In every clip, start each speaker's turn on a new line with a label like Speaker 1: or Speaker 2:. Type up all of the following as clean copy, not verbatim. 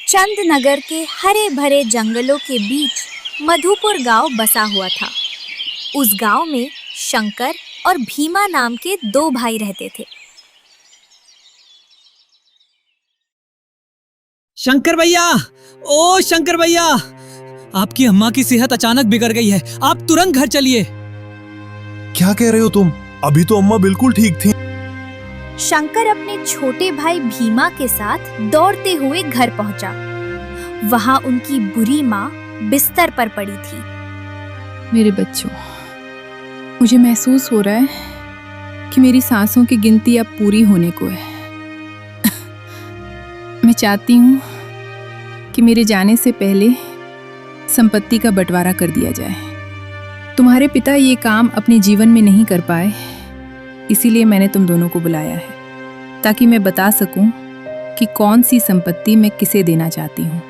Speaker 1: चंदनगर के हरे भरे जंगलों के बीच मधुपुर गांव बसा हुआ था। उस गांव में शंकर और भीमा नाम के दो भाई रहते थे।
Speaker 2: शंकर भैया, ओ शंकर भैया, आपकी अम्मा की सेहत अचानक बिगड़ गई है, आप तुरंत घर चलिए।
Speaker 3: क्या कह रहे हो तुम? अभी तो अम्मा बिल्कुल ठीक थी।
Speaker 1: शंकर अपने छोटे भाई भीमा के साथ दौड़ते हुए घर पहुंचा। वहां उनकी बुरी माँ बिस्तर पर पड़ी थी।
Speaker 4: मेरे बच्चों, मुझे महसूस हो रहा है कि मेरी सांसों की गिनती अब पूरी होने को है। मैं चाहती हूँ कि मेरे जाने से पहले संपत्ति का बंटवारा कर दिया जाए। तुम्हारे पिता ये काम अपने जीवन में नहीं कर पाए, इसीलिए मैंने तुम दोनों को बुलाया है ताकि मैं बता सकूं कि कौन सी संपत्ति मैं किसे देना चाहती हूँ।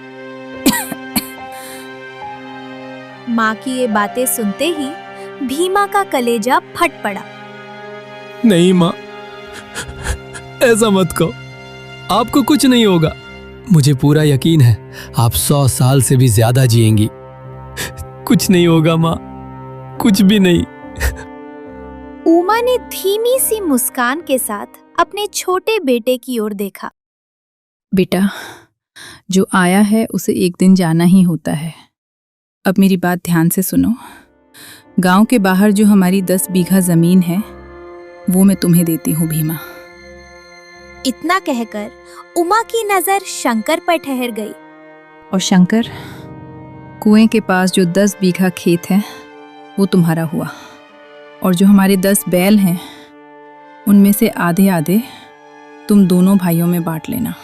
Speaker 1: माँ की ये बातें सुनते ही भीमा का कलेजा फट पड़ा।
Speaker 5: नहीं माँ, ऐसा मत कहो, आपको कुछ नहीं होगा। मुझे पूरा यकीन है आप 100 साल से भी ज्यादा जिएंगी। कुछ नहीं होगा माँ, कुछ भी नहीं।
Speaker 1: उमा ने धीमी सी मुस्कान के साथ अपने छोटे बेटे की ओर देखा।
Speaker 4: बेटा, जो आया है उसे एक दिन जाना ही होता है। अब मेरी बात ध्यान से सुनो। गांव के बाहर जो हमारी 10 बीघा जमीन है वो मैं तुम्हें देती हूँ भीमा।
Speaker 1: इतना कहकर उमा की नजर शंकर पर ठहर गई।
Speaker 4: और शंकर, कुएं के पास जो 10 बीघा खेत है वो तुम्हारा हुआ, और जो हमारे 10 बैल हैं उनमें से आधे आधे तुम दोनों भाइयों में बांट लेना।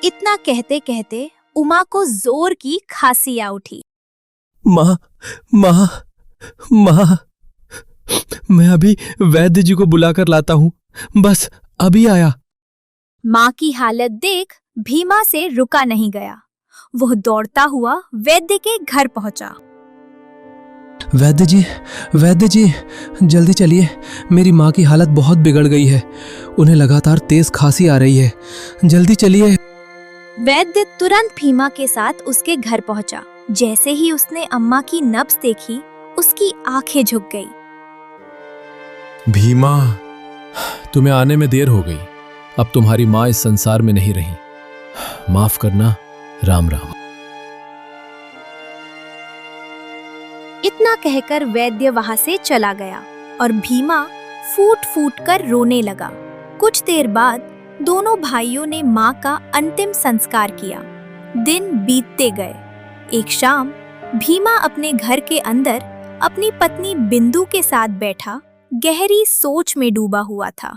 Speaker 1: इतना कहते कहते उमा को जोर की खांसी आ उठी।
Speaker 5: माँ, माँ, माँ, मैं अभी वैद्य जी को बुलाकर लाता हूँ, बस अभी आया।
Speaker 1: माँ की हालत देख भीमा से रुका नहीं गया। वह दौड़ता हुआ वैद्य के घर पहुंचा।
Speaker 5: वैद्य जी, जल्दी चलिए, मेरी माँ की हालत बहुत बिगड़ गई है। उन्हें लगातार तेज खांसी आ रही है, जल्दी चलिए।
Speaker 1: वैद्य तुरंत भीमा के साथ उसके घर पहुंचा। जैसे ही उसने अम्मा की नब्ज देखी, उसकी आंखें झुक गई।
Speaker 5: भीमा, तुम्हें आने में देर हो गई। अब तुम्हारी माँ इस संसार में नहीं रही। माफ करना, राम राम।
Speaker 1: इतना कहकर वैद्य वहां से चला गया और भीमा फूट फूट कर रोने लगा। कुछ देर बाद दोनों भाइयों ने माँ का अंतिम संस्कार किया। दिन बीतते गए। एक शाम भीमा अपने घर के अंदर अपनी पत्नी बिंदु के साथ बैठा गहरी सोच में डूबा हुआ था।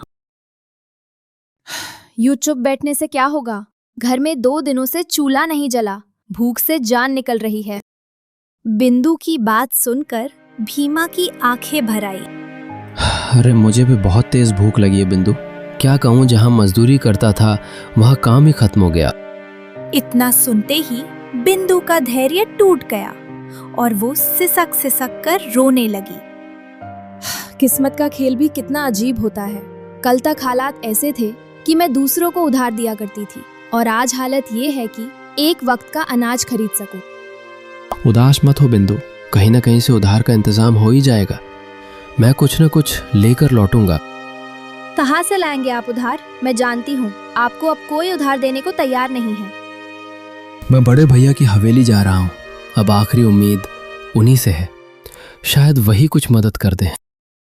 Speaker 6: यूं चुप बैठने से क्या होगा? घर में 2 दिनों से चूल्हा नहीं जला, भूख से जान निकल रही है।
Speaker 1: बिंदु की बात सुनकर भीमा की आंखें भर आई।
Speaker 7: अरे मुझे भी बहुत तेज भूख लगी है बिंदु। क्या कहूँ, जहाँ मजदूरी करता था वहाँ काम ही खत्म हो गया।
Speaker 1: इतना सुनते ही बिंदु का धैर्य टूट गया और वो सिसक सिसक कर रोने लगी।
Speaker 6: किस्मत का खेल भी कितना अजीब होता है। कल तक हालात ऐसे थे कि मैं दूसरों को उधार दिया करती थी, और आज हालत ये है कि एक वक्त का अनाज खरीद सकूं।
Speaker 7: उदास मत हो बिंदु, कहीं ना कहीं से उधार का इंतजाम हो ही जाएगा। मैं कुछ न कुछ लेकर लौटूंगा।
Speaker 6: कहाँ से लाएंगे आप उधार? मैं जानती हूँ आपको अब कोई उधार देने को तैयार नहीं है।
Speaker 7: मैं बड़े भैया की हवेली जा रहा हूँ। अब आखिरी उम्मीद उन्हीं से है, शायद वही कुछ मदद कर दें।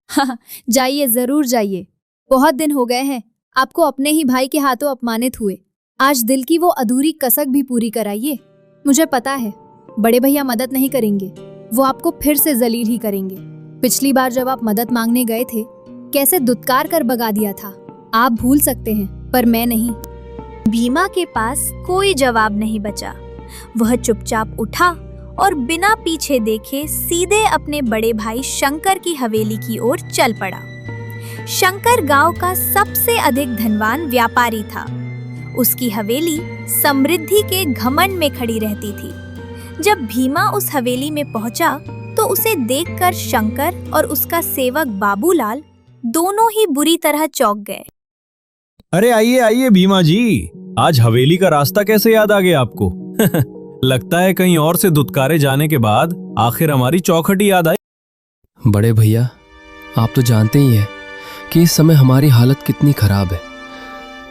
Speaker 6: हाँ, जाइए, जरूर जाइए। बहुत दिन हो गए हैं आपको अपने ही भाई के हाथों अपमानित हुए। आज दिल की वो अधूरी कसक भी पूरी कराइए। मुझे पता है बड़े भैया मदद नहीं करेंगे, वो आपको फिर से जलील ही करेंगे। पिछली बार जब आप मदद मांगने गए थे, कैसे दुत्कार कर भगा दिया था। आप भूल सकते हैं, पर मैं नहीं।
Speaker 1: भीमा के पास कोई जवाब नहीं बचा। वह चुपचाप उठा और बिना पीछे देखे सीधे अपने बड़े भाई शंकर की हवेली की ओर चल पड़ा। शंकर गांव का सबसे अधिक धनवान व्यापारी था। उसकी हवेली समृद्धि के घमंड में खड़ी रहती थी। जब भीमा उस हवेली में पहुंचा तो उसे देखकर शंकर और उसका सेवक बाबूलाल दोनों ही बुरी तरह चौंक गए।
Speaker 3: अरे आइए आइए भीमा जी,
Speaker 8: आज हवेली का रास्ता कैसे याद आ गया आपको? लगता है कहीं और से धुतकारे जाने के बाद आखिर हमारी चौखट याद आई।
Speaker 7: बड़े भैया, आप तो जानते ही हैं कि इस समय हमारी हालत कितनी खराब है।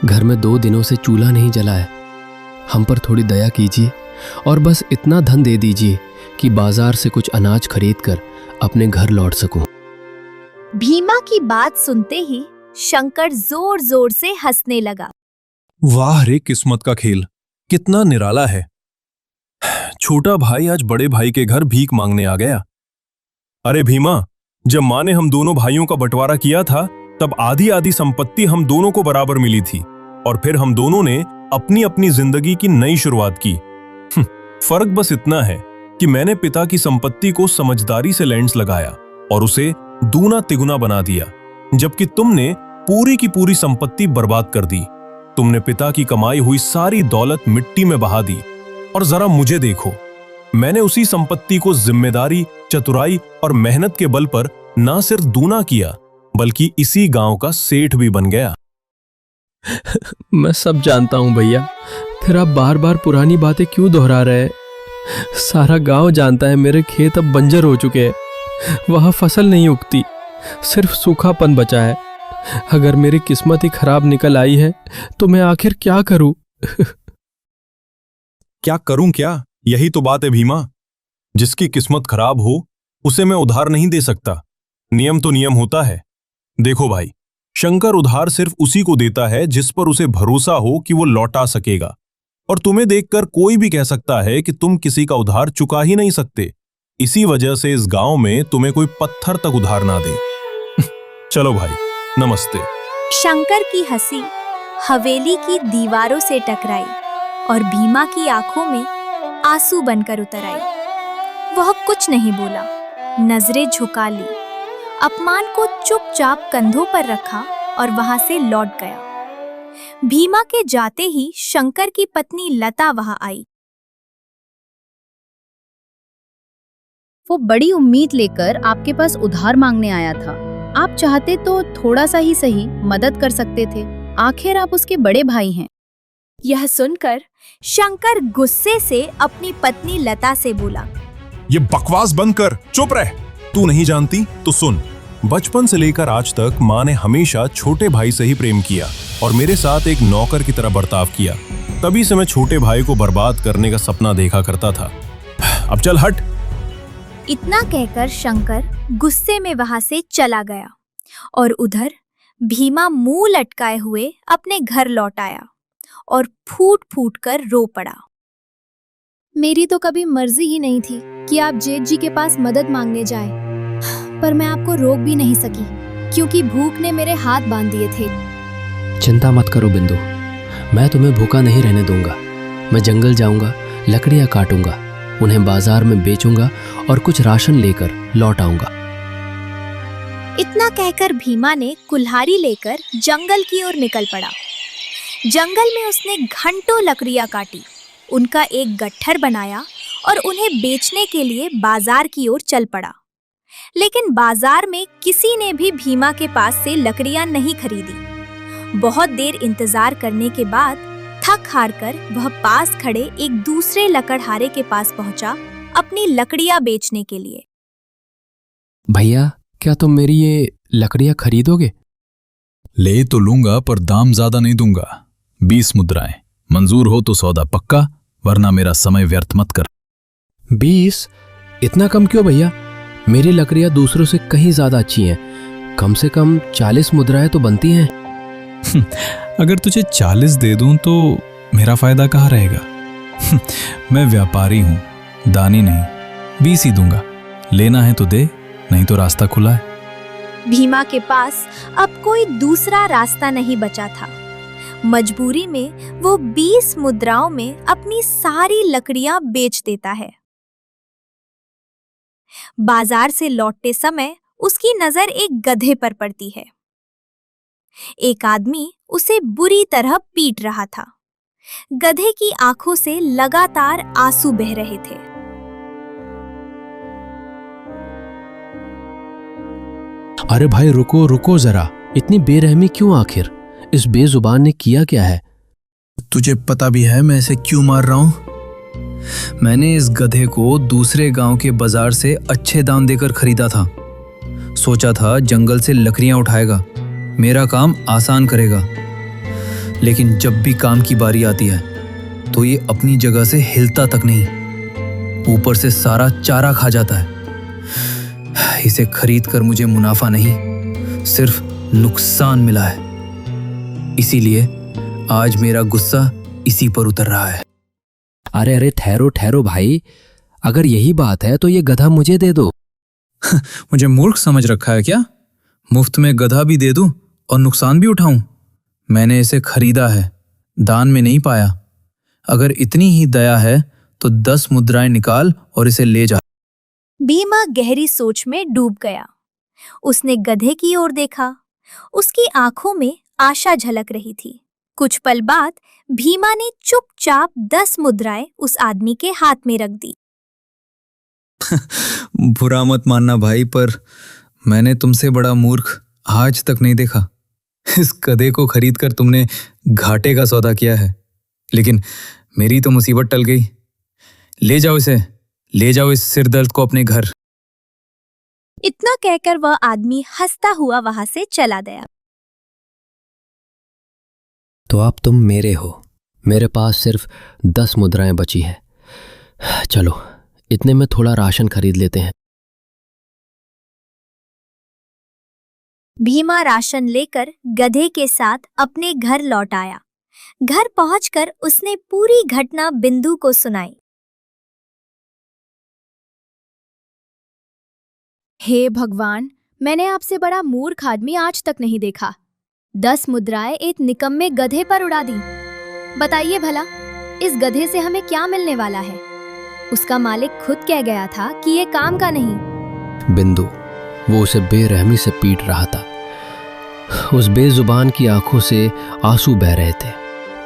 Speaker 7: घर में 2 दिनों से चूल्हा नहीं जला है। हम पर थोड़ी दया कीजिए और बस इतना धन दे दीजिए कि बाजार से कुछ अनाज खरीद कर अपने घर लौट सकूं।
Speaker 1: भीमा की बात सुनते ही शंकर जोर जोर से हंसने लगा।
Speaker 3: वाह रे किस्मत का खेल, कितना निराला है। छोटा भाई आज बड़े भाई के घर भीख मांगने आ गया। अरे भीमा, जब माँ ने हम दोनों भाइयों का बंटवारा किया था तब आधी आधी संपत्ति हम दोनों को बराबर मिली थी और फिर हम दोनों ने अपनी अपनी जिंदगी की नई शुरुआत की। फर्क बस इतना है कि मैंने पिता की संपत्ति को समझदारी से लेंस लगाया और उसे दूना तिगुना बना दिया, जबकि तुमने पूरी की पूरी संपत्ति बर्बाद कर दी। तुमने पिता की कमाई हुई सारी दौलत मिट्टी में बहा दी और जरा मुझे देखो, मैंने उसी संपत्ति को जिम्मेदारी, चतुराई और मेहनत के बल पर ना सिर्फ दूना किया बल्कि इसी गांव का सेठ भी बन गया।
Speaker 7: मैं सब जानता हूं भैया, फिर आप बार बार पुरानी बातें क्यों दोहरा रहे हैं? सारा गांव जानता है मेरे खेत अब बंजर हो चुके हैं। वहां फसल नहीं उगती, सिर्फ सूखापन बचा है। अगर मेरी किस्मत ही खराब निकल आई है तो मैं आखिर क्या करूं?
Speaker 3: क्या करूं क्या? यही तो बात है भीमा। जिसकी किस्मत खराब हो उसे मैं उधार नहीं दे सकता। नियम तो नियम होता है। देखो भाई, शंकर उधार सिर्फ उसी को देता है जिस पर उसे भरोसा हो कि वो लौटा सकेगा, और तुम्हें देखकर कोई भी कह सकता है कि तुम किसी का उधार चुका ही नहीं सकते। इसी वजह से इस गांव में तुम्हें कोई पत्थर तक उधार ना दे। चलो भाई, नमस्ते।
Speaker 1: शंकर की हंसी हवेली की दीवारों से टकराई और भीमा की आंखों में आंसू बनकर उतर आई। वह कुछ नहीं बोला, नजरें झुका ली, अपमान को चुपचाप कंधों पर रखा और वहां से लौट गया। भीमा के जाते ही शंकर की पत्नी लता वहां आई।
Speaker 9: वो बड़ी उम्मीद लेकर आपके पास उधार मांगने आया था। आप चाहते तो थोड़ा सा ही सही मदद कर सकते थे। आखिर आप उसके बड़े भाई हैं।
Speaker 1: यह सुनकर शंकर गुस्से से अपनी पत्नी लता से बोला,
Speaker 3: ये बकवास बंद कर, चुप रह। तू नहीं जानती तो सुन। बचपन से लेकर आज तक माँ ने हमेशा छोटे भाई से ही प्रेम किया और मेरे साथ एक नौकर की तरह बर्ताव किया। तभी से मैं छोटे भाई को बर्बाद करने का सपना देखा करता था। अब चल हट।
Speaker 1: इतना कहकर शंकर गुस्से में वहां से चला गया और उधर भीमा मुंह लटकाए हुए अपने घर लौट आया और फूट फूट कर रो पड़ा।
Speaker 6: मेरी तो कभी मर्जी ही नहीं थी कि आप जेठ जी के पास मदद मांगने जाएं, पर मैं आपको रोक भी नहीं सकी क्योंकि भूख ने मेरे हाथ बांध दिए थे।
Speaker 7: चिंता मत करो बिंदु, मैं तुम्हें भूखा नहीं रहने दूंगा। मैं जंगल जाऊंगा, लकड़ियां काटूंगा, उन्हें बाजार में बेचूंगा और कुछ राशन लेकर लौट आऊंगा।
Speaker 1: इतना कहकर भीमा ने कुल्हाड़ी लेकर जंगल की ओर निकल पड़ा। जंगल में उसने घंटों लकड़ियां काटी, उनका एक गट्ठर बनाया और उन्हें बेचने के लिए बाजार की ओर चल पड़ा। लेकिन बाजार में किसी ने भी भीमा के पास से लकड़ियां नहीं खरीदी। बहुत देर इंतजार करने के बाद थक हार कर वह पास खड़े एक दूसरे लकड़हारे के पास पहुंचा अपनी लकड़ियां बेचने के लिए।
Speaker 7: भैया, क्या तुम मेरी ये लकड़ियां खरीदोगे?
Speaker 3: ले तो लूंगा पर दाम ज्यादा नहीं दूंगा। 20 मुद्राएं। मंजूर हो तो सौदा पक्का, वरना मेरा समय व्यर्थ मत कर।
Speaker 7: 20? इतना कम क्यों भैया? मेरी लकड़ियां दूसरों से कहीं ज्यादा अच्छी हैं। कम से कम 40 मुद्राएं तो बनती हैं।
Speaker 3: अगर तुझे 40 दे दूं तो मेरा फायदा कहाँ रहेगा? मैं व्यापारी हूं, दानी नहीं। 20 ही दूंगा। लेना है तो दे, नहीं तो रास्ता खुला है।
Speaker 1: भीमा के पास अब कोई दूसरा रास्ता नहीं बचा था। मजबूरी में वो 20 मुद्राओं में अपनी सारी लकड़ियां बेच देता है। बाजार से लौटते समय उसकी नजर एक गधे पर पड़ती है। एक आदमी उसे बुरी तरह पीट रहा था। गधे की आंखों से लगातार आंसू बह रहे थे।
Speaker 7: अरे भाई रुको रुको जरा, इतनी बेरहमी क्यों आखिर? इस बेजुबान ने किया क्या है?
Speaker 8: तुझे पता भी है मैं इसे क्यों मार रहा हूं? मैंने इस गधे को दूसरे गांव के बाजार से अच्छे दाम देकर खरीदा था। सोचा था जंगल से लकड़ियां उठाएगा, मेरा काम आसान करेगा। लेकिन जब भी काम की बारी आती है तो ये अपनी जगह से हिलता तक नहीं, ऊपर से सारा चारा खा जाता है। इसे खरीद कर मुझे मुनाफा नहीं, सिर्फ नुकसान मिला है। इसीलिए आज मेरा गुस्सा इसी पर उतर रहा है।
Speaker 5: अरे अरे ठहरो ठहरो भाई, अगर यही बात है तो ये गधा मुझे दे दो।
Speaker 8: मुझे मूर्ख समझ रखा है क्या? मुफ्त में गधा भी दे दूं और नुकसान भी उठाऊं? मैंने इसे खरीदा है, दान में नहीं पाया। अगर इतनी ही दया है तो 10 मुद्राएं निकाल और इसे ले जा।
Speaker 1: भीमा गहरी सोच में डूब गया। उसने गधे की ओर देखा। उसकी आंखों में आशा झलक रही थी। कुछ पल बाद भीमा ने चुपचाप 10 मुद्राएं उस आदमी के हाथ में रख दी।
Speaker 8: बुरा मत मानना भाई, पर मैंने तुमसे बड़ा मूर्ख आज तक नहीं देखा। इस गधे को खरीद कर तुमने घाटे का सौदा किया है, लेकिन मेरी तो मुसीबत टल गई। ले जाओ इसे, ले जाओ इस सिरदर्द को अपने घर।
Speaker 1: इतना कहकर वह आदमी हंसता हुआ वहां से चला गया।
Speaker 5: तो अब तुम मेरे हो, मेरे पास सिर्फ 10 मुद्राएं बची है। चलो इतने में थोड़ा राशन खरीद लेते हैं।
Speaker 1: भीमा राशन लेकर गधे के साथ अपने घर लौट आया। घर पहुंचकर उसने पूरी घटना बिंदु को सुनाई।
Speaker 6: हे भगवान, मैंने आपसे बड़ा मूर्ख आदमी आज तक नहीं देखा। 10 मुद्राएं एक निकम्मे गधे पर उड़ा दी। बताइए भला, इस गधे से हमें क्या मिलने वाला है? उसका मालिक खुद कह गया था कि ये काम का नहीं।
Speaker 5: बिंदु, वो उसे बेरहमी से पीट रहा था। उस बेजुबान की आंखों से आंसू बह रहे थे।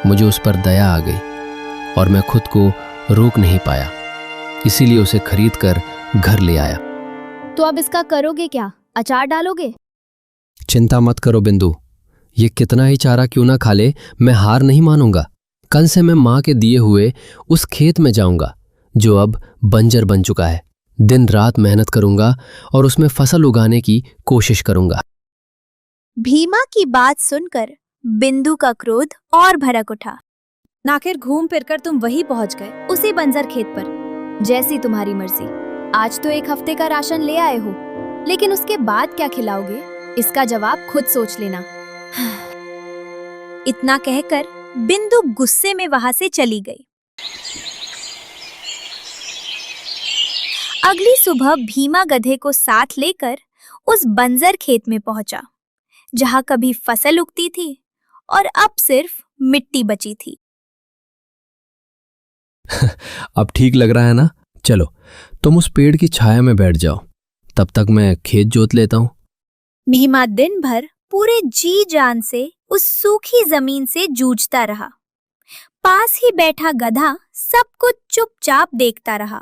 Speaker 5: मुझे उस पर दया आ गई और मैं खुद को रोक नहीं पाया, इसीलिए उसे खरीद कर घर ले आया।
Speaker 6: तो अब इसका करोगे क्या? अचार डालोगे?
Speaker 5: चिंता मत करो बिंदु, ये कितना ही चारा क्यों ना खा ले, मैं हार नहीं मानूंगा। कल से मैं माँ के दिए हुए उस खेत में जाऊंगा जो अब बंजर बन चुका है। दिन रात मेहनत करूंगा और उसमें फसल उगाने की कोशिश करूंगा।
Speaker 1: भीमा की बात सुनकर बिंदु का क्रोध और भड़क उठा।
Speaker 6: आखिर घूम फिरकर तुम वहीं पहुंच गए, उसी बंजर खेत पर। जैसी तुम्हारी मर्जी। आज तो 1 हफ्ते का राशन ले आए हो, लेकिन उसके बाद क्या खिलाओगे, इसका जवाब खुद सोच लेना।
Speaker 1: इतना कहकर बिंदु गुस्से में वहां से चली गई। अगली सुबह भीमा गधे को साथ लेकर उस बंजर खेत में पहुंचा, जहां कभी फसल उगती थी और अब सिर्फ मिट्टी बची थी।
Speaker 5: अब ठीक लग रहा है ना? चलो तुम उस पेड़ की छाया में बैठ जाओ, तब तक मैं खेत जोत लेता हूं।
Speaker 1: भीमा दिन भर पूरे जी जान से उस सूखी जमीन से जूझता रहा। पास ही बैठा गधा सब कुछ चुपचाप देखता रहा।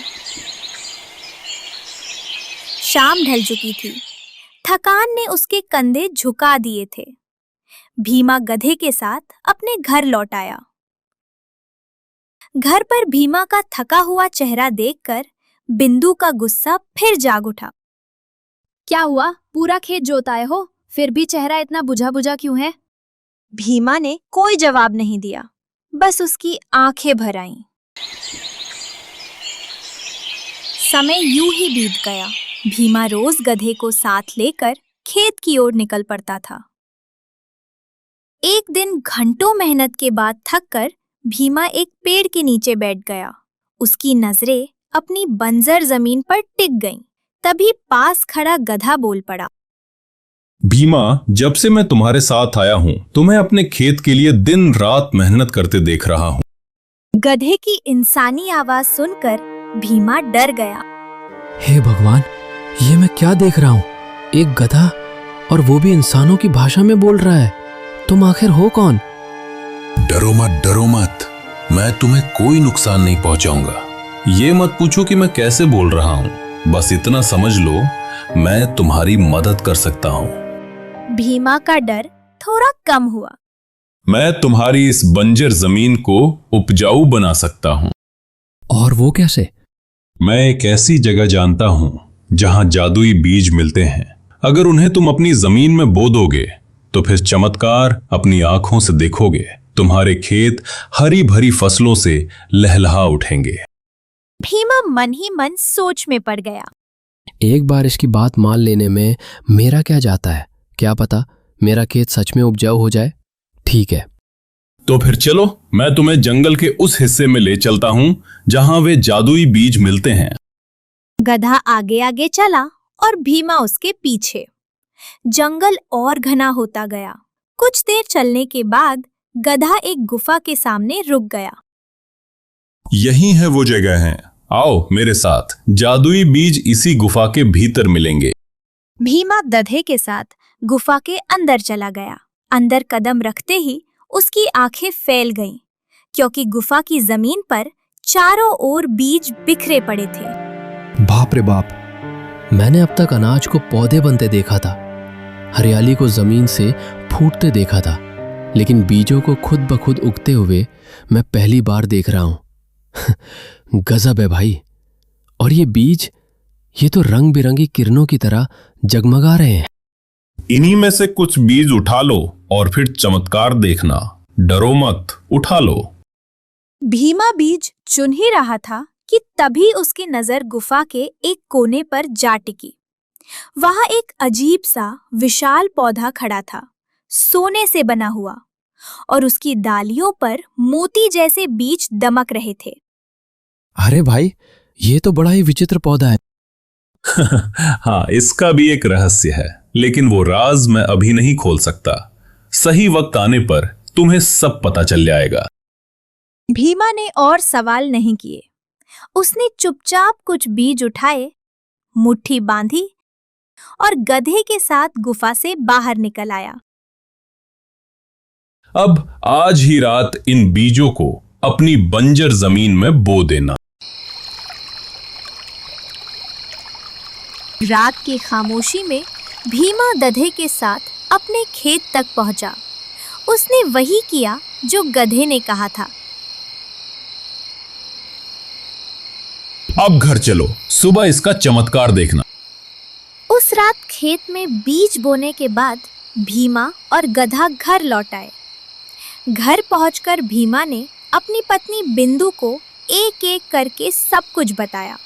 Speaker 1: शाम ढल चुकी थी। थकान ने उसके कंधे झुका दिए थे। भीमा गधे के साथ अपने घर लौट आया। घर पर भीमा का थका हुआ चेहरा देखकर बिंदु का गुस्सा फिर जाग उठा।
Speaker 6: क्या हुआ? पूरा खेत जोताए हो, फिर भी चेहरा इतना बुझा बुझा क्यों है?
Speaker 1: भीमा ने कोई जवाब नहीं दिया, बस उसकी आंखें भर आईं। समय यूं ही बीत गया। भीमा रोज गधे को साथ लेकर खेत की ओर निकल पड़ता था। एक दिन घंटों मेहनत के बाद थककर भीमा एक पेड़ के नीचे बैठ गया। उसकी नजरें अपनी बंजर जमीन पर टिक गईं। तभी पास खड़ा गधा बोल पड़ा।
Speaker 3: भीमा, जब से मैं तुम्हारे साथ आया हूं तुम्हें अपने खेत के लिए दिन रात मेहनत करते देख रहा हूं।
Speaker 1: गधे की इंसानी आवाज सुनकर भीमा डर गया।
Speaker 5: हे भगवान, ये मैं क्या देख रहा हूँ? एक गधा, और वो भी इंसानों की भाषा में बोल रहा है। तुम आखिर हो कौन?
Speaker 3: डरो मत, मैं तुम्हें कोई नुकसान नहीं पहुंचाऊंगा। ये मत पूछो कि मैं कैसे बोल रहा हूं, बस इतना समझ लो मैं तुम्हारी मदद कर सकता हूं।
Speaker 1: भीमा का डर थोड़ा कम हुआ।
Speaker 3: मैं तुम्हारी इस बंजर जमीन को उपजाऊ बना सकता हूं।
Speaker 5: और वो कैसे?
Speaker 3: मैं एक ऐसी जगह जानता हूं जहां जादुई बीज मिलते हैं। अगर उन्हें तुम अपनी जमीन में बो दोगे तो फिर चमत्कार अपनी आंखों से देखोगे। तुम्हारे खेत हरी भरी फसलों से लहलहा उठेंगे।
Speaker 1: भीमा मन ही मन सोच में पड़ गया।
Speaker 5: एक बार इसकी बात मान लेने में मेरा क्या जाता है? क्या पता मेरा खेत सच में उपजाऊ हो जाए। ठीक है,
Speaker 3: तो फिर चलो, मैं तुम्हें जंगल के उस हिस्से में ले चलता हूं जहां वे जादुई बीज मिलते हैं।
Speaker 1: गधा आगे आगे चला और भीमा उसके पीछे। जंगल और घना होता गया। कुछ देर चलने के बाद गधा एक गुफा के सामने रुक गया।
Speaker 3: यही है वो जगह है, आओ मेरे साथ। जादुई बीज इसी गुफा के भीतर मिलेंगे।
Speaker 1: भीमा गधे के साथ गुफा के अंदर चला गया। अंदर कदम रखते ही उसकी आंखें फैल गईं, क्योंकि गुफा की जमीन पर चारों ओर बीज बिखरे पड़े थे।
Speaker 5: बाप रे बाप, मैंने अब तक अनाज को पौधे बनते देखा था, हरियाली को जमीन से फूटते देखा था, लेकिन बीजों को खुद ब खुद उगते हुए मैं पहली बार देख रहा हूं। गजब है भाई। और ये बीज, ये तो रंग बिरंगी किरणों की तरह जगमगा रहे हैं।
Speaker 3: इन्हीं में से कुछ बीज उठा लो और फिर चमत्कार देखना। डरो मत, उठा लो।
Speaker 1: भीमा बीज चुन ही रहा था कि तभी उसकी नजर गुफा के एक कोने पर जा टिकी। वहां एक अजीब सा विशाल पौधा खड़ा था, सोने से बना हुआ, और उसकी डालियों पर मोती जैसे बीज दमक रहे थे।
Speaker 5: अरे भाई, ये तो बड़ा ही विचित्र पौधा है।
Speaker 3: हाँ, इसका भी एक रहस्य है, लेकिन वो राज मैं अभी नहीं खोल सकता। सही वक्त आने पर तुम्हें सब पता चल जाएगा।
Speaker 1: भीमा ने और सवाल नहीं किए। उसने चुपचाप कुछ बीज उठाए, मुट्ठी बांधी और गधे के साथ गुफा से बाहर निकल आया।
Speaker 3: अब आज ही रात इन बीजों को अपनी बंजर जमीन में बो देना।
Speaker 1: रात की खामोशी में भीमा गधे के साथ अपने खेत तक पहुंचा। उसने वही किया जो गधे ने कहा था।
Speaker 3: अब घर चलो, सुबह इसका चमत्कार देखना।
Speaker 1: उस रात खेत में बीज बोने के बाद भीमा और गधा घर लौट आए। घर पहुंचकर भीमा ने अपनी पत्नी बिंदु को एक एक करके सब कुछ बताया।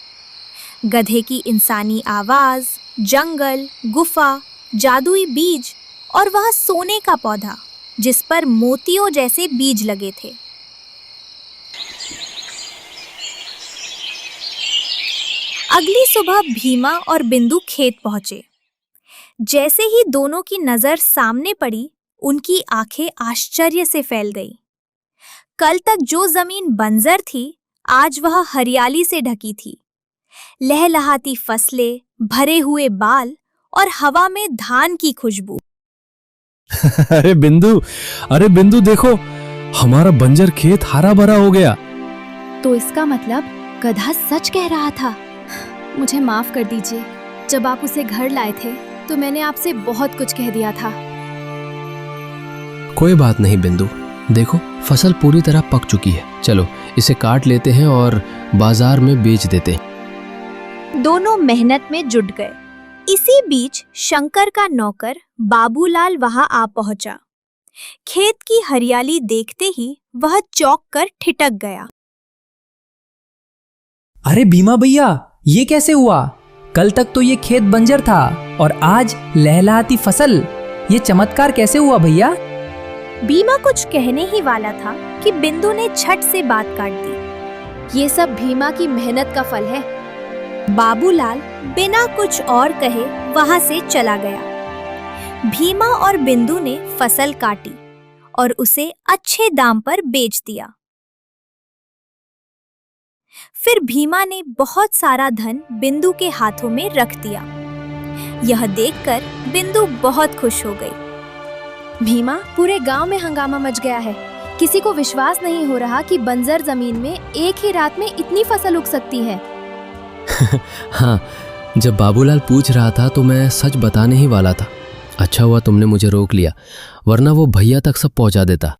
Speaker 1: गधे की इंसानी आवाज, जंगल, गुफा, जादुई बीज और वह सोने का पौधा जिस पर मोतियों जैसे बीज लगे थे। अगली सुबह भीमा और बिंदु खेत पहुंचे। जैसे ही दोनों की नजर सामने पड़ी, उनकी आंखें आश्चर्य से फैल गई। कल तक जो जमीन बंजर थी, आज वह हरियाली से ढकी थी। लहलहाती फसलें, भरे हुए बाल और हवा में धान की खुशबू।
Speaker 5: अरे बिंदु देखो, हमारा बंजर खेत हरा भरा हो गया।
Speaker 6: तो इसका मतलब गधा सच कह रहा था। मुझे माफ कर दीजिए। जब आप उसे घर लाए थे तो मैंने आपसे बहुत कुछ कह दिया था।
Speaker 5: कोई बात नहीं बिंदु, देखो फसल पूरी तरह पक चुकी है। चलो इसे काट लेते हैं और बाजार में बेच देते हैं।
Speaker 1: दोनों मेहनत में जुट गए। इसी बीच शंकर का नौकर बाबूलाल वहां आ पहुंचा। खेत की हरियाली देखते ही वह चौंक कर ठिठक गया।
Speaker 10: अरे भीमा भैया, ये कैसे हुआ? कल तक तो ये खेत बंजर था और आज लहलहाती फसल। ये चमत्कार कैसे हुआ भैया?
Speaker 1: भीमा कुछ कहने ही वाला था कि बिंदु ने झट से बात काट दी।
Speaker 6: ये सब भीमा की मेहनत का फल है।
Speaker 1: बाबूलाल बिना कुछ और कहे वहां से चला गया। भीमा और बिंदु ने फसल काटी और उसे अच्छे दाम पर बेच दिया। फिर भीमा ने बहुत सारा धन बिंदु के हाथों में रख दिया। यह देखकर बिंदु बहुत खुश हो गई।
Speaker 6: भीमा, पूरे गांव में हंगामा मच गया है। किसी को विश्वास नहीं हो रहा कि बंजर जमीन में एक ही रात में इतनी फसल उग सकती है।
Speaker 5: हाँ, जब बाबूलाल पूछ रहा था तो मैं सच बताने ही वाला था। अच्छा हुआ तुमने मुझे रोक लिया, वरना वो भैया तक सब पहुंचा देता।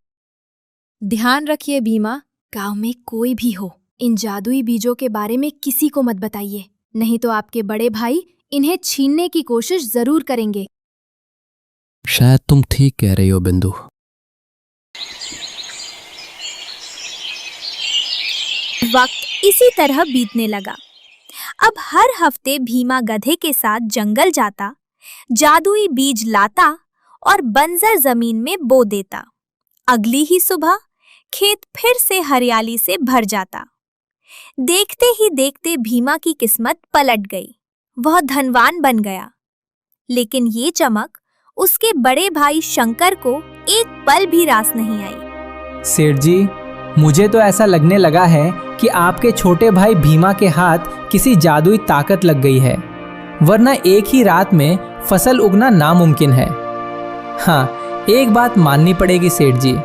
Speaker 6: ध्यान रखिए भीमा, गांव में कोई भी हो, इन जादुई बीजों के बारे में किसी को मत बताइए, नहीं तो आपके बड़े भाई इन्हें छीनने की कोशिश जरूर करेंगे।
Speaker 7: शायद तुम ठीक कह रही हो बिंदु।
Speaker 1: वक्त इसी तरह बीतने लगा। अब हर हफ्ते भीमा गधे के साथ जंगल जाता, जादुई बीज लाता और बंजर जमीन में बो देता। अगली ही सुबह खेत फिर से हरियाली से भर जाता। देखते ही देखते भीमा की किस्मत पलट गई। वह धनवान बन गया। लेकिन ये चमक उसके बड़े भाई शंकर को एक पल भी रास नहीं आई।
Speaker 10: सेठ जी, मुझे तो ऐसा लगने लगा है कि आपके छोटे भाई भीमा के हाथ किसी जादुई ताकत लग गई है, वरना एक ही रात में फसल उगना नामुमकिन है। हाँ, एक बात माननी पड़ेगी सेठ जी,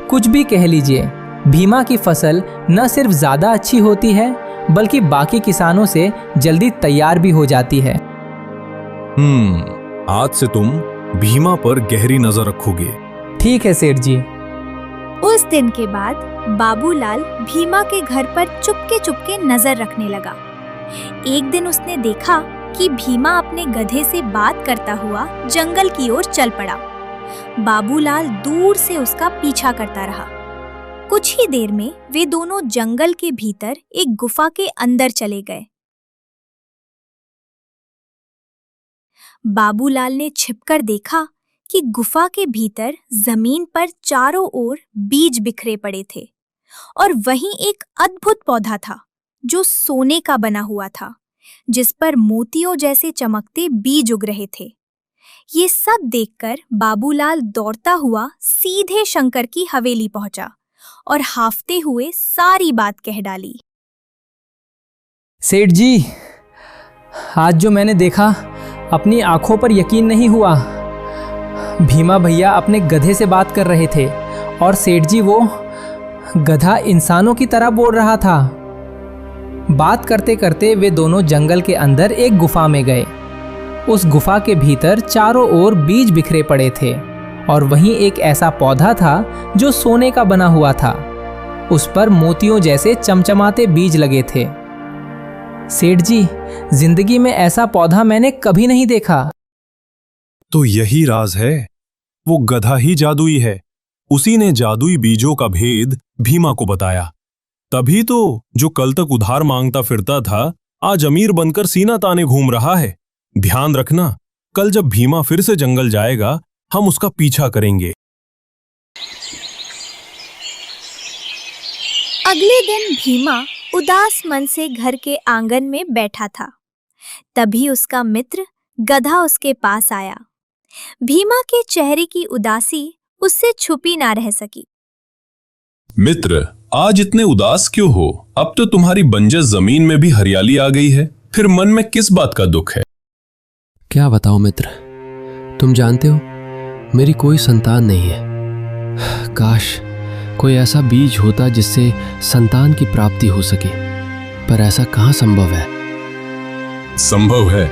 Speaker 10: कुछ भी कह लीजिए, भीमा की फसल न सिर्फ ज़्यादा अच्छी होती है बल्कि बाकी किसानों से जल्दी तैयार भी हो जाती है।
Speaker 3: आज से तुम भीमा पर गहरी नजर रखोगे।
Speaker 10: ठीक है सेठ जी।
Speaker 1: उस दिन के बाद बाबूलाल भीमा के घर पर चुपके चुपके नजर रखने लगा। एक दिन उसने देखा कि भीमा अपने गधे से बात करता हुआ जंगल की ओर चल पड़ा। बाबूलाल दूर से उसका पीछा करता रहा। कुछ ही देर में वे दोनों जंगल के भीतर एक गुफा के अंदर चले गए। बाबूलाल ने छिपकर देखा कि गुफा के भीतर जमीन पर चारों ओर बीज बिखरे पड़े थे और वहीं एक अद्भुत पौधा था जो सोने का बना हुआ था, जिस पर मोतियों जैसे चमकते बीज उग रहे थे। ये सब देखकर बाबूलाल दौड़ता हुआ सीधे शंकर की हवेली पहुंचा और हाफते हुए सारी बात कह डाली।
Speaker 10: सेठ जी, आज जो मैंने देखा अपनी आंखों पर यकीन नहीं हुआ। भीमा भैया अपने गधे से बात कर रहे थे और सेठ जी वो गधा इंसानों की तरह बोल रहा था। बात करते करते वे दोनों जंगल के अंदर एक गुफा में गए। उस गुफा के भीतर चारों ओर बीज बिखरे पड़े थे और वहीं एक ऐसा पौधा था जो सोने का बना हुआ था। उस पर मोतियों जैसे चमचमाते बीज लगे थे। सेठ जी, जिंदगी में ऐसा पौधा मैंने कभी नहीं देखा।
Speaker 3: तो यही राज है, वो गधा ही जादुई है। उसी ने जादुई बीजों का भेद भीमा को बताया। तभी तो जो कल तक उधार मांगता फिरता था आज अमीर बनकर सीना ताने घूम रहा है। ध्यान रखना, कल जब भीमा फिर से जंगल जाएगा हम उसका पीछा करेंगे।
Speaker 1: अगले दिन भीमा उदास मन से घर के आंगन में बैठा था। तभी उसका मित्र गधा उसके पास आया। भीमा के चेहरे की उदासी उससे छुपी ना रह सकी।
Speaker 3: मित्र, आज इतने उदास क्यों हो? अब तो तुम्हारी बंजर जमीन में भी हरियाली आ गई है, फिर मन में किस बात का दुख है?
Speaker 7: क्या बताओ मित्र, तुम जानते हो मेरी कोई संतान नहीं है। काश कोई ऐसा बीज होता जिससे संतान की प्राप्ति हो सके, पर ऐसा कहाँ संभव है।
Speaker 3: संभव है?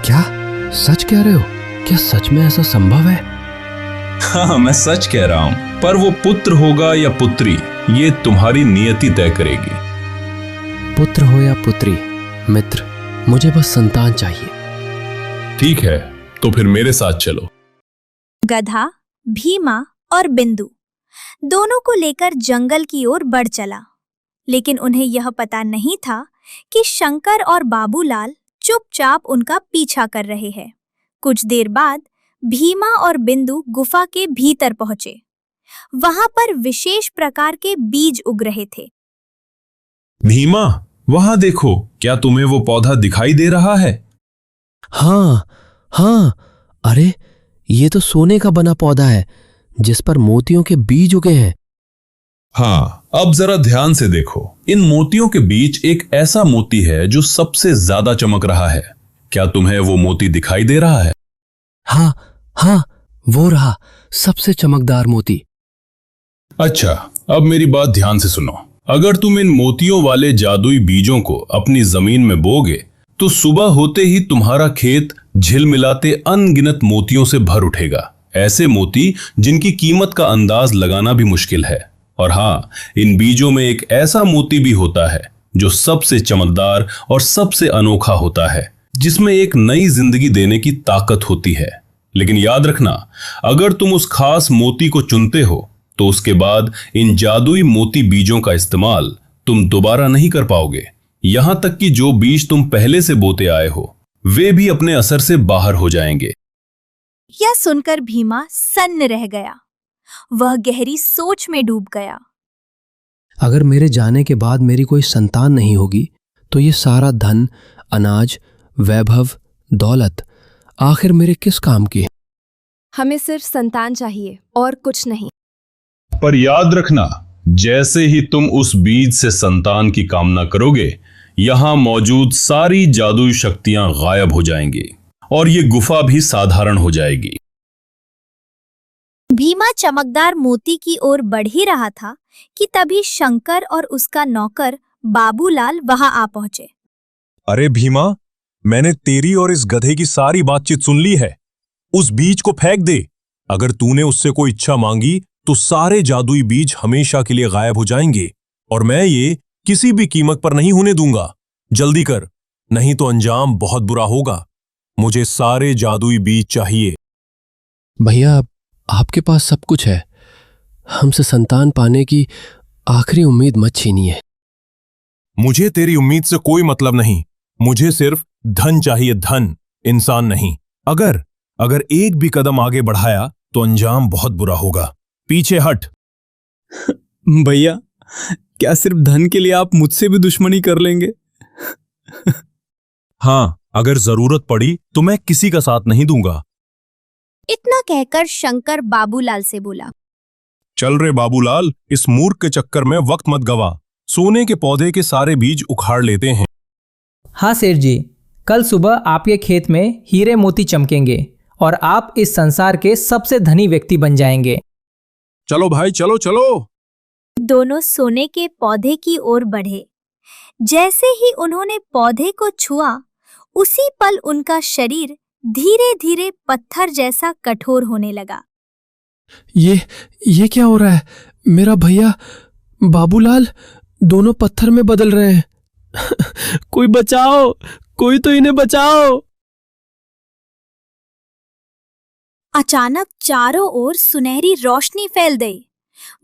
Speaker 7: क्या सच कह रहे हो? क्या सच में ऐसा संभव है?
Speaker 3: हाँ, मैं सच कह रहा हूं, पर वो पुत्र होगा या पुत्री ये तुम्हारी नियति तय करेगी।
Speaker 7: पुत्र हो या पुत्री, मित्र मुझे बस संतान चाहिए।
Speaker 3: ठीक है, तो फिर मेरे साथ चलो।
Speaker 1: गधा, भीमा और बिंदु दोनों को लेकर जंगल की ओर बढ़ चला। लेकिन उन्हें यह पता नहीं था कि शंकर और बाबूलाल चुपचाप उनका पीछा कर रहे हैं। कुछ देर बाद भीमा और बिंदु गुफा के भीतर पहुंचे। वहां पर विशेष प्रकार के बीज उग रहे थे।
Speaker 3: भीमा, वहां देखो, क्या तुम्हें वो पौधा दिखाई दे रहा है?
Speaker 7: हाँ हाँ, अरे ये तो सोने का बना पौधा है जिस पर मोतियों के बीज उगे हैं।
Speaker 3: हाँ, अब जरा ध्यान से देखो। इन मोतियों के बीच एक ऐसा मोती है जो सबसे ज्यादा चमक रहा है। क्या तुम्हें वो मोती दिखाई दे रहा है?
Speaker 7: हाँ हाँ, वो रहा सबसे चमकदार मोती।
Speaker 3: अच्छा, अब मेरी बात ध्यान से सुनो। अगर तुम इन मोतियों वाले जादुई बीजों को अपनी जमीन में बोगे तो सुबह होते ही तुम्हारा खेत झिलमिलाते अनगिनत मोतियों से भर उठेगा। ऐसे मोती जिनकी कीमत का अंदाज लगाना भी मुश्किल है। और हाँ, इन बीजों में एक ऐसा मोती भी होता है जो सबसे चमकदार और सबसे अनोखा होता है, जिसमें एक नई जिंदगी देने की ताकत होती है। लेकिन याद रखना, अगर तुम उस खास मोती को चुनते हो तो उसके बाद इन जादुई मोती बीजों का इस्तेमाल तुम दोबारा नहीं कर पाओगे। यहां तक कि जो बीज तुम पहले से बोते आए हो वे भी अपने असर से बाहर हो जाएंगे।
Speaker 1: यह सुनकर भीमा सन्न रह गया। वह गहरी सोच में डूब गया।
Speaker 5: अगर मेरे जाने के बाद मेरी कोई संतान नहीं होगी तो ये सारा धन, अनाज, वैभव, दौलत आखिर मेरे किस काम की?
Speaker 6: हमें सिर्फ संतान चाहिए और कुछ नहीं।
Speaker 3: पर याद रखना, जैसे ही तुम उस बीज से संतान की कामना करोगे, यहां मौजूद सारी जादुई शक्तियां गायब हो जाएंगी और ये गुफा भी साधारण हो जाएगी।
Speaker 1: भीमा चमकदार मोती की ओर बढ़ ही रहा था कि तभी शंकर और उसका नौकर बाबूलाल वहां आ पहुंचे।
Speaker 3: अरे भीमा, मैंने तेरी और इस गधे की सारी बातचीत सुन ली है। उस बीज को फेंक दे। अगर तूने उससे कोई इच्छा मांगी तो सारे जादुई बीज हमेशा के लिए गायब हो जाएंगे और मैं ये किसी भी कीमत पर नहीं होने दूंगा। जल्दी कर, नहीं तो अंजाम बहुत बुरा होगा। मुझे सारे जादुई बीज चाहिए।
Speaker 5: भैया, आपके पास सब कुछ है। हमसे संतान पाने की आखिरी उम्मीद मत छीनिए।
Speaker 3: मुझे तेरी उम्मीद से कोई मतलब नहीं। मुझे सिर्फ धन चाहिए, धन, इंसान नहीं। अगर एक भी कदम आगे बढ़ाया तो अंजाम बहुत बुरा होगा। पीछे हट।
Speaker 2: भैया, क्या सिर्फ धन के लिए आप मुझसे भी दुश्मनी कर लेंगे?
Speaker 3: हाँ, अगर जरूरत पड़ी तो मैं किसी का साथ नहीं दूंगा।
Speaker 1: इतना कहकर शंकर बाबूलाल से बोला,
Speaker 3: चल रे बाबूलाल, इस मूर्ख के चक्कर में वक्त मत गवा। सोने के पौधे के सारे बीज उखाड़ लेते हैं।
Speaker 10: हाँ सेठ जी, कल सुबह आपके खेत में हीरे मोती चमकेंगे और आप इस संसार के सबसे धनी व्यक्ति बन जाएंगे।
Speaker 3: चलो भाई, चलो चलो।
Speaker 1: दोनों सोने के पौधे की ओर बढ़े। जैसे ही उन्होंने पौधे को छुआ, उसी पल उनका शरीर धीरे धीरे पत्थर जैसा कठोर होने लगा।
Speaker 5: ये क्या हो रहा है? मेरा भैया बाबूलाल दोनों पत्थर में बदल रहे हैं। कोई बचाओ, कोई तो इन्हें बचाओ।
Speaker 1: अचानक चारों ओर सुनहरी रोशनी फैल गई।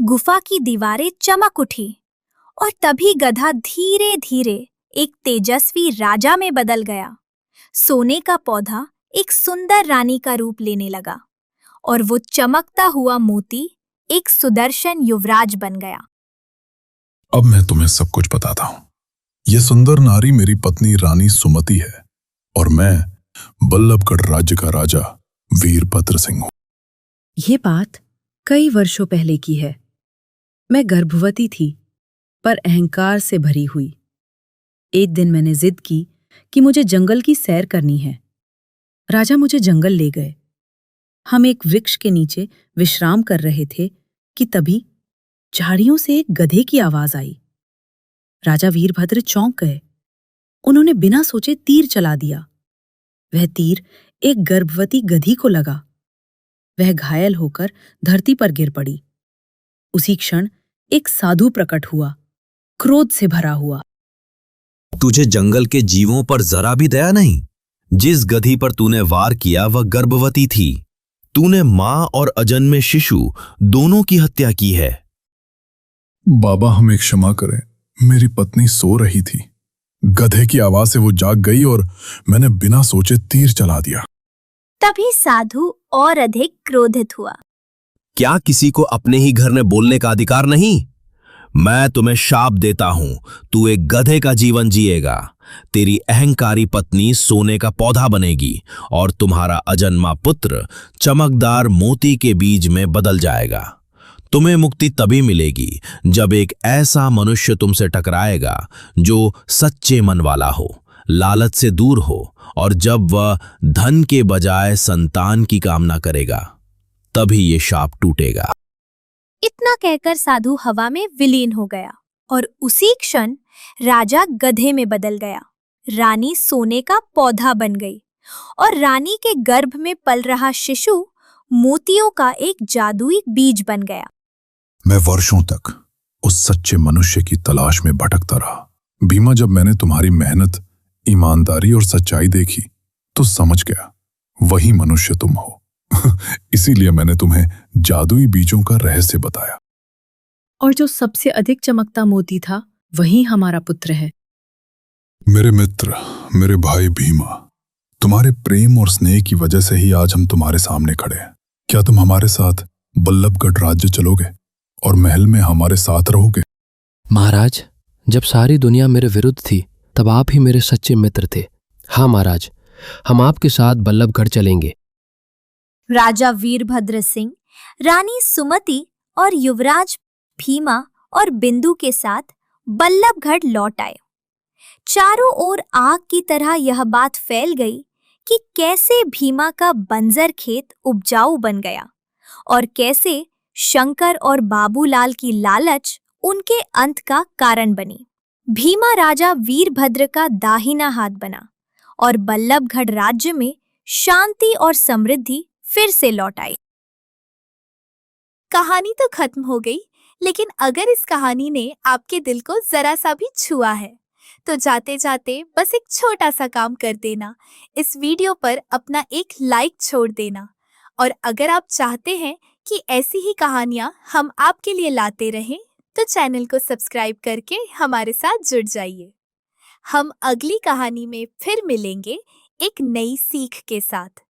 Speaker 1: गुफा की दीवारें चमक उठी और तभी गधा धीरे धीरे एक तेजस्वी राजा में बदल गया। सोने का पौधा एक सुंदर रानी का रूप लेने लगा और वो चमकता हुआ मोती एक सुदर्शन युवराज बन गया।
Speaker 11: अब मैं तुम्हें सब कुछ बताता हूं। यह सुंदर नारी मेरी पत्नी रानी सुमति है और मैं बल्लभगढ़ राज्य का राजा वीरभद्र सिंह हूं।
Speaker 9: ये बात कई वर्षों पहले की है। मैं गर्भवती थी पर अहंकार से भरी हुई। एक दिन मैंने जिद की कि मुझे जंगल की सैर करनी है। राजा मुझे जंगल ले गए। हम एक वृक्ष के नीचे विश्राम कर रहे थे कि तभी झाड़ियों से एक गधे की आवाज आई। राजा वीरभद्र चौंक गए। उन्होंने बिना सोचे तीर चला दिया। वह तीर एक गर्भवती गधी को लगा। वह घायल होकर धरती पर गिर पड़ी। उसी क्षण एक साधु प्रकट हुआ, क्रोध से भरा हुआ।
Speaker 12: तुझे जंगल के जीवों पर जरा भी दया नहीं? जिस गधी पर तूने वार किया वह गर्भवती थी। तूने मां और अजन्मे शिशु दोनों की हत्या की है।
Speaker 11: बाबा, हमें क्षमा करें। मेरी पत्नी सो रही थी। गधे की आवाज से वो जाग गई और मैंने बिना सोचे तीर चला दिया।
Speaker 1: तभी साधु और अधिक क्रोधित हुआ।
Speaker 12: क्या किसी को अपने ही घर में बोलने का अधिकार नहीं? मैं तुम्हें शाप देता हूं, तू एक गधे का जीवन जिएगा। तेरी अहंकारी पत्नी सोने का पौधा बनेगी और तुम्हारा अजन्मा पुत्र चमकदार मोती के बीज में बदल जाएगा। तुम्हें मुक्ति तभी मिलेगी जब एक ऐसा मनुष्य तुमसे टकराएगा जो सच्चे मन वाला हो, लालच से दूर हो और जब वह धन के बजाय संतान की कामना करेगा, तभी ये शाप टूटेगा।
Speaker 1: इतना कहकर साधु हवा में विलीन हो गया और उसी क्षण राजा गधे में बदल गया। रानी सोने का पौधा बन गई और रानी के गर्भ में पल रहा शिशु मोतियों का एक जादुई बीज बन गया।
Speaker 11: मैं वर्षों तक उस सच्चे मनुष्य की तलाश में भटकता रहा। भीमा, जब मैंने तुम्हारी मेहनत, ईमानदारी और सच्चाई देखी तो समझ गया वही मनुष्य तुम हो। इसीलिए मैंने तुम्हें जादुई बीजों का रहस्य बताया।
Speaker 9: और जो सबसे अधिक चमकता मोती था वही हमारा पुत्र है।
Speaker 11: मेरे मित्र, मेरे भाई भीमा, तुम्हारे प्रेम और स्नेह की वजह से ही आज हम तुम्हारे सामने खड़े हैं। क्या तुम हमारे साथ बल्लभगढ़ राज्य चलोगे और महल में हमारे साथ रहोगे?
Speaker 5: महाराज, जब सारी दुनिया मेरे विरुद्ध थी तब आप ही मेरे सच्चे मित्र थे। हाँ महाराज, हम आपके साथ बल्लभगढ़ चलेंगे।
Speaker 1: राजा वीरभद्र सिंह, रानी सुमति और युवराज भीमा और बिंदु के साथ बल्लभगढ़ लौट आए। चारों ओर आग की तरह यह बात फैल गई कि कैसे भीमा का बंजर खेत उपजाऊ बन गया और कैसे शंकर और बाबूलाल की लालच उनके अंत का कारण बनी। भीमा राजा वीरभद्र का दाहिना हाथ बना और बल्लभगढ़ राज्य में शांति और समृद्धि फिर से लौट आई।
Speaker 13: कहानी तो खत्म हो गई, लेकिन अगर इस कहानी ने आपके दिल को जरा सा भी छुआ है तो जाते जाते बस एक छोटा सा काम कर देना। इस वीडियो पर अपना एक लाइक छोड़ देना। और अगर आप चाहते हैं कि ऐसी ही कहानियां हम आपके लिए लाते रहें तो चैनल को सब्सक्राइब करके हमारे साथ जुड़ जाइए। हम अगली कहानी में फिर मिलेंगे एक नई सीख के साथ।